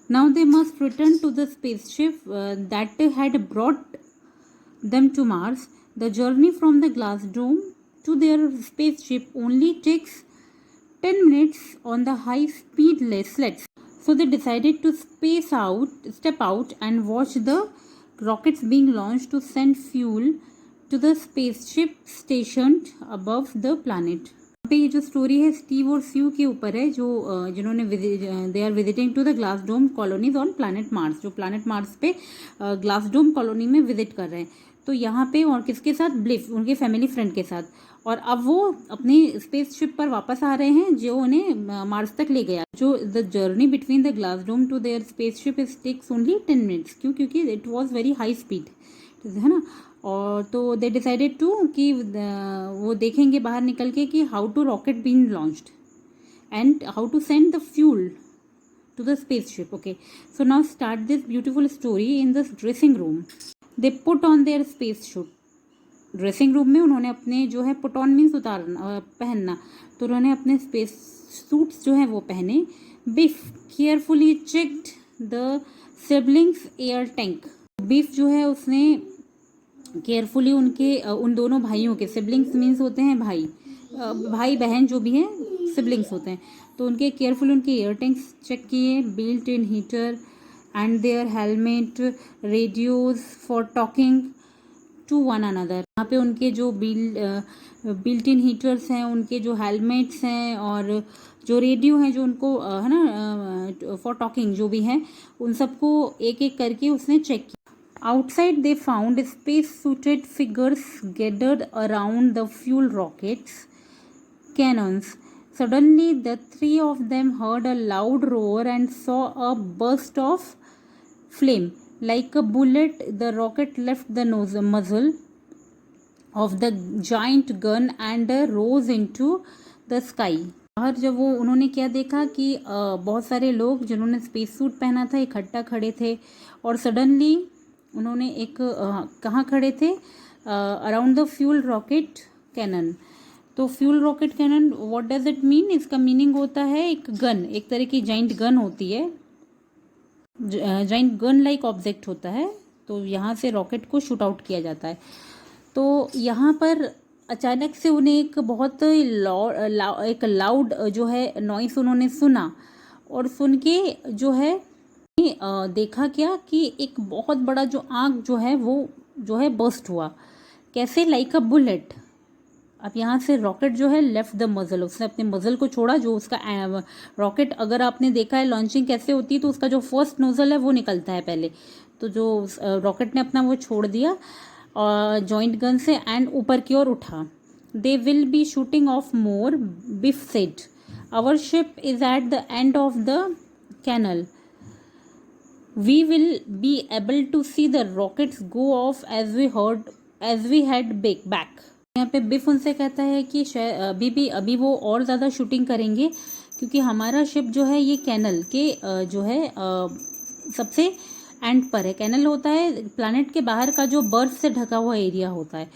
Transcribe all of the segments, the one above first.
Now they must return to the spaceship that had brought them to Mars. The journey from the glass dome to their spaceship only takes 10 minutes on the high-speed sleds. So they decided to step out and watch the rockets being launched to send fuel to the spaceship stationed above the planet. पे ये जो story है Steve और स्यू के ऊपर है, जो जिन्होंने they are visiting to the glass dome colonies on planet Mars, जो प्लैनेट मार्स पे ग्लास डोम कॉलोनी में विजिट कर रहे हैं। तो यहाँ पे और किसके साथ, ब्लिफ, उनके फैमिली फ्रेंड के साथ। और अब वो अपनी स्पेसशिप पर वापस आ रहे हैं जो उन्हें मार्स तक ले गया। जो the journey between the glass dome to their spaceship is takes only 10 minutes. क्यों? क्योंकि it was very high speed, है ना। और तो दे डिसाइडेड टू कि वो देखेंगे बाहर निकल के कि how to rocket been launched and how to send the fuel to the spaceship. Okay, so now start this beautiful story in this dressing room. They put on their space suit. Dressing room में उन्होंने अपने जो है put on means उतारना, पहनना, तो उन्होंने अपने स्पेस सूट्स जो है वो पहने। Beef carefully checked the siblings air tank. Beef जो है उसने केयरफुली उन दोनों भाइयों के, सिबलिंग्स मीन्स होते हैं भाई बहन जो भी हैं सिबलिंग्स होते हैं, तो उनके केयरफुली उनके एयर टैंक्स चेक किए। Built in heater and their helmet, radios for talking to one another. यहाँ पे उनके जो बिल्ट इन हीटर्स हैं, उनके जो हेलमेट्स हैं और जो रेडियो हैं जो उनको है ना फॉर टॉकिंग जो भी हैं, उन सबको एक एक करके उसने चेक किया। Outside they found space-suited figures gathered around the fuel rockets' cannons. Suddenly the three of them heard a loud roar and saw a burst of flame. Like a bullet, the rocket left the muzzle of the giant gun and rose into the sky. बाहर जब वो उन्होंने क्या देखा कि बहुत सारे लोग जिन्होंने स्पेस सूट पहना था इकट्ठा खड़े थे, और सडनली उन्होंने एक कहाँ खड़े थे, around the fuel rocket cannon. तो fuel rocket cannon what does it mean? इसका मीनिंग होता है एक गन, एक तरह की जाइंट गन होती है, जाइंट गन लाइक ऑब्जेक्ट होता है। तो यहाँ से रॉकेट को शूट आउट किया जाता है। तो यहाँ पर अचानक से उन्हें एक बहुत एक लाउड जो है नॉइस उन्होंने सुना, और सुन के जो है देखा क्या कि एक बहुत बड़ा जो आग जो है वो जो है बर्स्ट हुआ। कैसे? Like a bullet. अब यहाँ से रॉकेट जो है लेफ्ट द मजल, उसने अपने मजल को छोड़ा। जो उसका रॉकेट अगर आपने देखा है लॉन्चिंग कैसे होती है, तो उसका जो फर्स्ट नोजल है वो निकलता है पहले। तो जो रॉकेट ने अपना वो छोड़ दिया जॉइंट गन से एंड ऊपर की ओर उठा। They will be shooting off more, Biff said. Our ship is at the end of the canal. We will be able to see the rockets go off as we head back. यहाँ पे बिफ उनसे कहता है कि अभी वो और ज़्यादा शूटिंग करेंगे, क्योंकि हमारा शिप जो है ये कैनल के जो है सबसे एंड पर है। कैनल होता है प्लैनेट के बाहर का जो बर्फ से ढका हुआ एरिया होता है।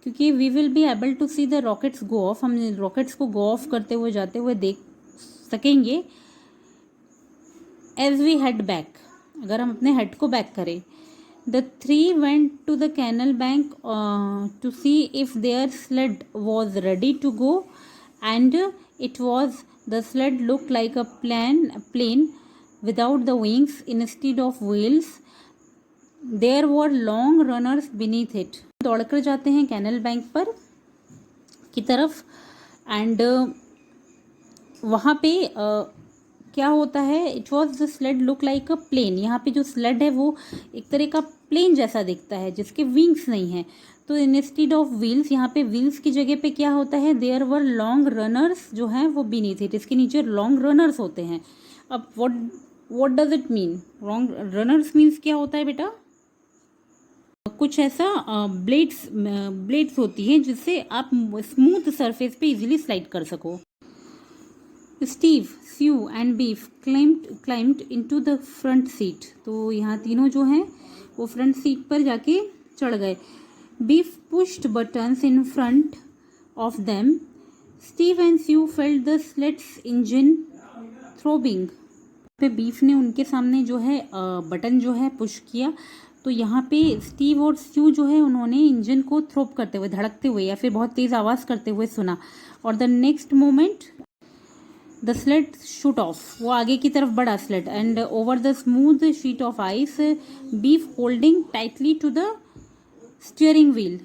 क्योंकि we will be able to see the rockets go off, हम रॉकेट्स को गो ऑफ करते हुए जाते हुए देख सकेंगे एज वी हेड बैक, अगर हम अपने हेड को बैक करें। The three went to the canal bank to see if their sled was ready to go, and it was. The sled look like a plane without the wings instead of wheels. There were long runners beneath it. दौड़कर जाते हैं canal bank पर की तरफ, and वहाँ पे क्या होता है, it was the sled look like a plane. यहाँ पे जो स्लेड है वो एक तरह का प्लेन जैसा दिखता है जिसके विंग्स नहीं है। तो इंस्टेड ऑफ व्हील्स, यहाँ पे व्हील्स की जगह पे क्या होता है, देयर वर लॉन्ग रनर्स जो हैं वो बीनीथ इट, इसके नीचे लॉन्ग रनर्स होते हैं। अब what does it mean? Long runners means क्या होता है बेटा? कुछ ऐसा ब्लेड्स होती हैं जिससे आप स्मूथ सरफेस पे इजीली स्लाइड कर सको। Steve, Sue and Biff climbed into the front seat. तो यहाँ तीनों जो हैं वो फ्रंट सीट पर जाके चढ़ गए. Biff pushed buttons in front of them. Steve and Sue felt the sled's engine throbbing. पे बीफ ने उनके सामने जो है बटन जो है पुश किया, तो यहाँ पे स्टीव और स्यू जो है उन्होंने इंजन को थ्रोप करते हुए, धड़कते हुए या फिर बहुत तेज़ आवाज़ करते हुए सुना। और the next moment the sled shoot off, वो आगे की तरफ बढ़ा sled, and over the smooth sheet of ice Biff holding tightly to the steering wheel.